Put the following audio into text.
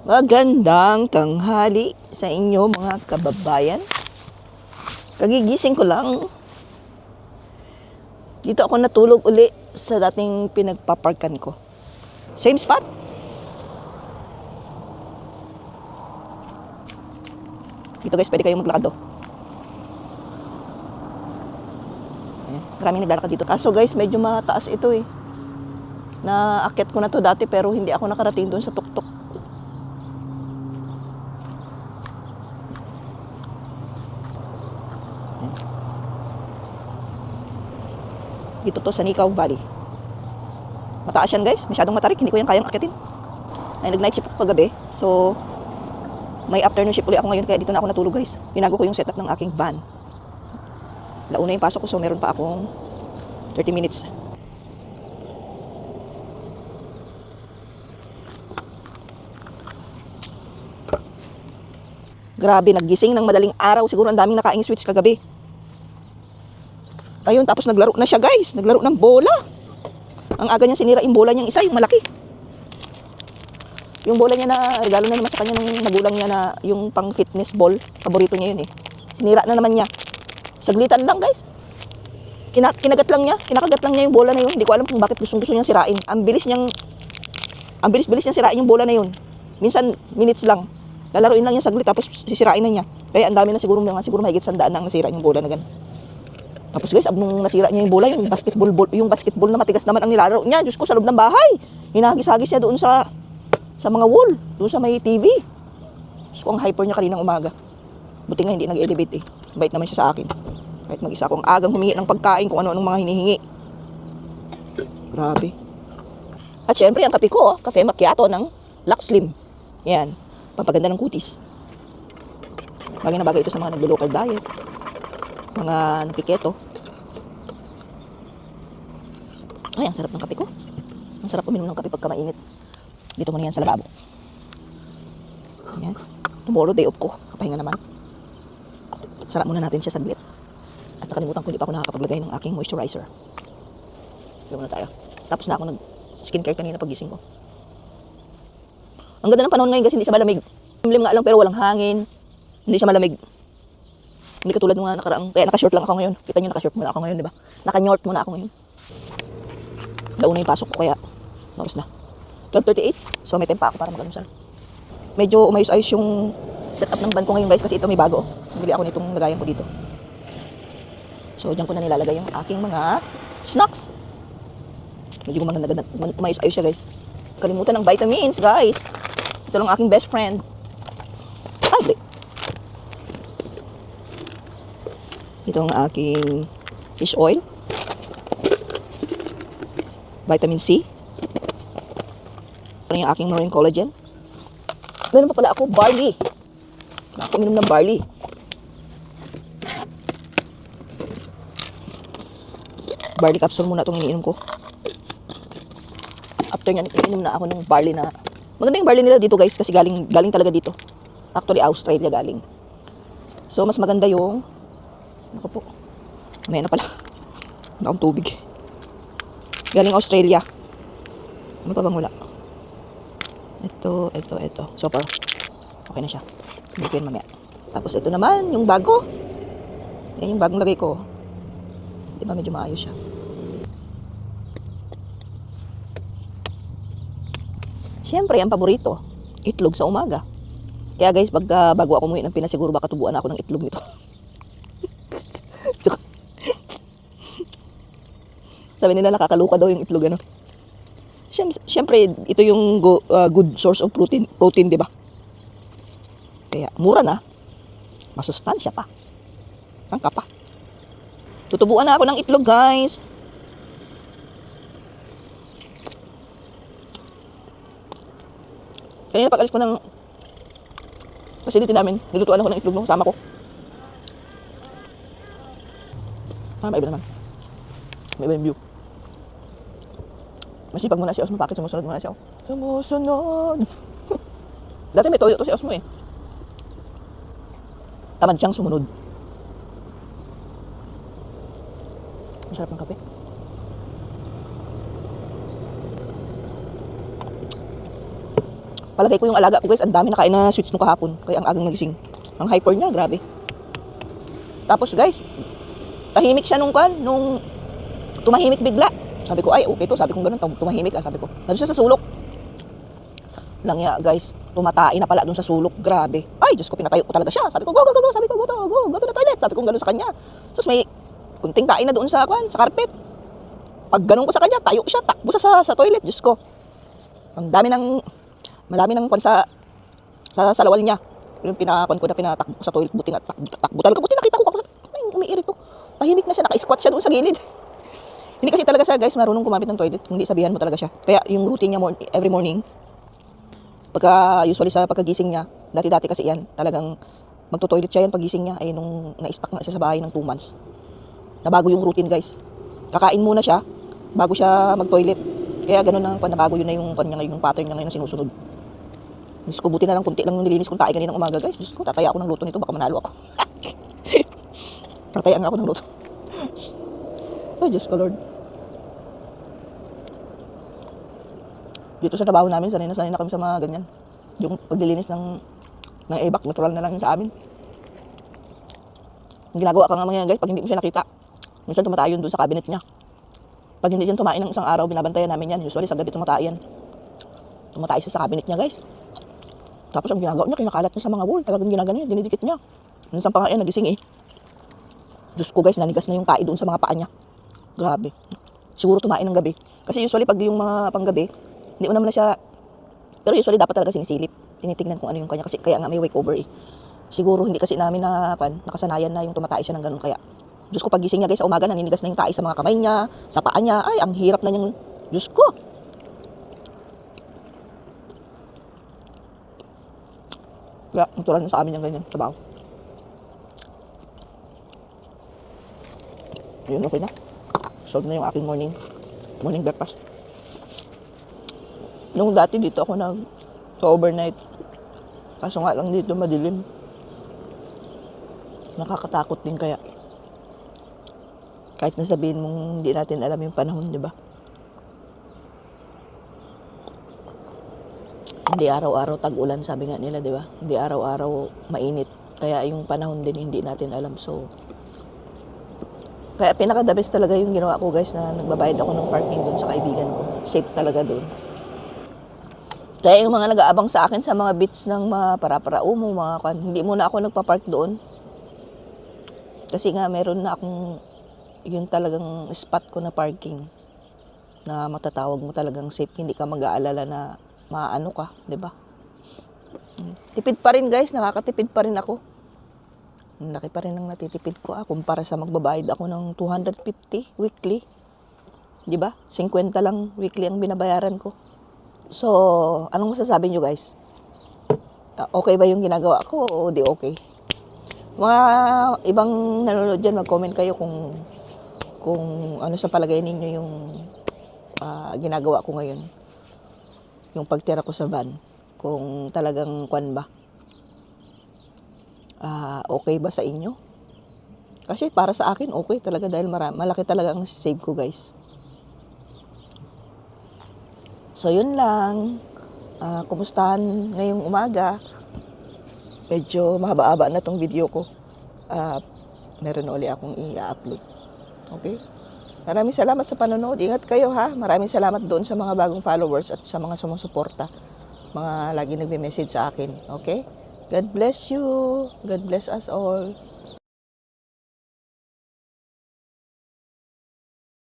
Magandang tanghali sa inyo mga kababayan. Kagigising ko lang. Dito ako natulog uli sa dating pinagpaparkan ko. Same spot. Dito guys, pwede kayong maglakad. Ayan, maraming naglalakad dito. Kaso guys, medyo mataas ito eh. Naakyat ko na to dati pero hindi ako nakarating doon sa tuktok. Dito to sa Nicao Valley. Mataas yan guys, masyadong matarik, hindi ko yan kayang akyatin. Ay, nag-night shift ako kagabi, so may afternoon shift ulit ako ngayon, kaya dito na ako natulog guys. Binago ko yung setup ng aking van. Launa yung pasok ko, so meron pa akong 30 minutes. Grabe, naggising ng madaling araw, siguro ang daming nakaing sweets kagabi. Ayun, tapos naglaro na siya guys. Naglaro ng bola. Ang aga niya sinira yung bola niyang isa, yung malaki. Yung bola niya na regalo na naman sa kanya ng magulang niya na yung pang fitness ball. Paborito niya yun eh. Sinira na naman niya. Saglitan lang guys. Kinakagat lang niya yung bola na yun. Hindi ko alam kung bakit gusto niyang sirain. Ang bilis niyang sirain yung bola na yun. Minsan minutes lang. Lalaruin lang niya saglit tapos sisirain na niya. Kaya ang dami na siguro mahigit 100 na ang nasira yung bola na ganun. Tapos guys, nung nasira niya yung bola, yung basketball na matigas naman ang nilalaro niya. Diyos ko, sa loob ng bahay. Hinagis-hagis niya doon sa mga wall, doon sa may TV. Diyos ko, ang hyper niya kaninang umaga. Buti nga hindi nag-elevate eh. Bait naman siya sa akin. Kahit mag-isa akong agang humingi ng pagkain kung ano-anong mga hinihingi. Grabe. At syempre, ang kape ko, kafe macchiato ng Lux Slim. Yan, pampaganda ng kutis. Bagay na bagay ito sa mga naglo-local diet. Mga nagkiketo. Ay, ang sarap ng kape ko. Ang sarap uminom ng kape pagka mainit. Dito muna yan sa lababo. Ayan. Tomorrow, day off ko. Kapahinga naman. Sarap muna natin siya saglit. At nakalimutan ko, hindi pa ako nakakapaglagay ng aking moisturizer. Sige muna tayo. Tapos na ako nag-skincare kanina pagising ko. Ang ganda ng panahon ngayon kasi hindi siya malamig. Limlim nga lang pero walang hangin. Hindi siya malamig. Hindi katulad ng nakaraang, kaya naka-short lang ako ngayon. Kita nyo, naka-short muna ako ngayon, di ba? Naka-nyort muna ako ngayon. Launa yung pasok ko, kaya oras na. 12:38, so may time pa ako para mag-almusal. Medyo umayos-ayos yung setup ng van ko ngayon guys, kasi ito may bago. Bili ako nitong lagayan ko dito. So, dyan ko na nilalagay yung aking mga snacks. Medyo umayos-ayos siya guys. Kalimutan ng vitamins guys. Ito lang aking best friend. Ay, ito ang aking fish oil, vitamin C, yung aking marine collagen. Meron pa pala ako barley. Ako uminom ng barley. Barley capsule muna itong iniinom ko. After nyan, iniinom na ako ng barley na maganda yung barley nila dito guys kasi galing talaga dito. Actually, Australia galing. So, mas maganda yung ako po. May na pala. Wala akong tubig. Galing Australia. Ano pa bang wala? Ito. So far, okay na siya. Hindi ko yun mamaya. Tapos ito naman, yung bago. Yan yung bagong lagay ko. Di ba medyo maayos siya. Siyempre, ang paborito, itlog sa umaga. Kaya guys, bago ako umuwi ng Pinas, siguro baka tubuan ako ng itlog nito. Sabi nila nakakaluka daw yung itlog ano. Siyempre ito yung good source of protein, di ba? Kaya mura na. Masustansya pa. Tangka pa. Tutubuan na ako ng itlog, guys. Kanina pag-alis ko ng facility namin, nilutuan ako ng itlog nung kasama ko. Iba naman. May iba yung view. Masipag muna si Osmo. Bakit sumusunod muna siya? Sumusunod! Dati may toyo to si Osmo eh. Tamad siyang sumunod. Masarap ng kape. Palagay ko yung alaga ko guys, ang dami nakain na sweets nung kahapon. Kaya ang agang nagising. Ang hyper niya, grabe. Tapos guys, tahimik siya nung tumahimik bigla. Sabi ko, ay okay to. Sabi ko ganun, tumahimik sabi ko. Nandun siya sa sulok. Langya guys, tumatain na pala dun sa sulok. Grabe. Ay, Diyos ko, pinatayo ko talaga siya. Sabi ko, go. Sabi ko, go to the toilet. Sabi ko ganun sa kanya. Tapos may kunting tain na doon sa carpet. Pag ganun ko sa kanya, tayo siya, takbo sa toilet. Diyos ko. Madami ng sa salawal niya. Yung pinakon ko na pinatakbo ko sa toilet. Buti nga, takbo talaga. Buti nakita ko. Ay, umiirit ko. Tahimik na siya, naka-squat siya doon sa gilid. Hindi kasi talaga siya guys, marunong kumapit ng toilet. Hindi sabihan mo talaga siya. Kaya yung routine niya every morning, usually sa pagkagising niya, dati kasi yan, talagang magto-toilet siya yan pagising niya, ay nung na-stuck na siya sa bahay ng 2 months. Nabago yung routine guys. Kakain muna siya, bago siya mag-toilet. Kaya ganun na, nabago yun na yung pattern niya ngayon na sinusunod. Diyos ko, buti na lang kunti lang yung nilinis kong tae kaninang umaga guys. Diyos ko, tataya ako ng luto nito, baka manalo ako. Tataya nga ako ng luto. Ay, Diyos ko Lord. Dito sa trabaho namin, sanay na kami sa mga ganyan. Yung paglilinis ng evac, natural na lang sa amin. Yung ginagawa ka nga mga guys, pag hindi mo siya nakita, minsan tumatayon doon sa cabinet niya. Pag hindi siya tumain ng isang araw, binabantayan namin yan. Usually sa gabi tumatayan. Tumatay siya sa cabinet niya guys. Tapos ang ginagawa niya, kinakalat niya sa mga wall. Talagang ginagano niya, dinidikit niya. Minsan pa nga yan, nagising eh. Diyos ko guys, nanigas na yung tae doon sa mga paa niya. Grabe. Siguro tumain ng gabi. Kasi usually pag yung mga panggabi, hindi mo naman na siya, pero usually dapat talaga sinisilip. Tinitignan kung ano yung kanya, kasi kaya nga may wake over eh. Siguro hindi kasi namin nakasanayan na yung tumatay siya ng ganun. Kaya, Diyos ko, pagising niya guys sa umaga, naninigas na yung tae sa mga kamay niya, sa paa niya. Ay, ang hirap na niyang, Diyos ko. Kaya, natural na sa amin yung ganyan, trabaho. Yun, okay na. Solve na yung aking morning breakfast. Nung dati dito ako overnight. Kaso nga lang dito madilim. Nakakatakot din kaya. Kahit nasabihin mong hindi natin alam yung panahon, di ba? Hindi araw-araw tag-ulan, sabi nga nila, di ba? Hindi araw-araw mainit. Kaya yung panahon din hindi natin alam. So, kaya pinaka-the best talaga yung ginawa ko guys, na nagbabayad ako ng parking doon sa kaibigan ko. Safe talaga doon. Kaya yung mga nag-aabang sa akin sa mga beach ng mga para-para-umo, hindi muna ako nagpa-park doon. Kasi nga meron na akong yung talagang spot ko na parking na matatawag mo talagang safe. Hindi ka mag-aalala na maano ka, di ba? Tipid pa rin guys, nakakatipid pa rin ako. Laki pa rin ang natitipid ko kumpara sa magbabayad ako ng 250 weekly. Di ba? 50 lang weekly ang binabayaran ko. So, anong masasabi nyo guys? Okay ba yung ginagawa ko o di okay? Mga ibang nanonood dyan, mag-comment kayo kung ano sa palagay ninyo yung ginagawa ko ngayon. Yung pagtira ko sa van. Kung talagang ba? Okay ba sa inyo? Kasi para sa akin, okay talaga dahil malaki talaga ang nasisave ko guys. So, yun lang. Kumustahan ngayong umaga. Medyo mahaba-haba na tong video ko. Meron uli akong i-upload. Okay? Maraming salamat sa panonood. Ingat kayo ha. Maraming salamat doon sa mga bagong followers at sa mga sumusuporta. Mga lagi nagme-message sa akin. Okay? God bless you. God bless us all.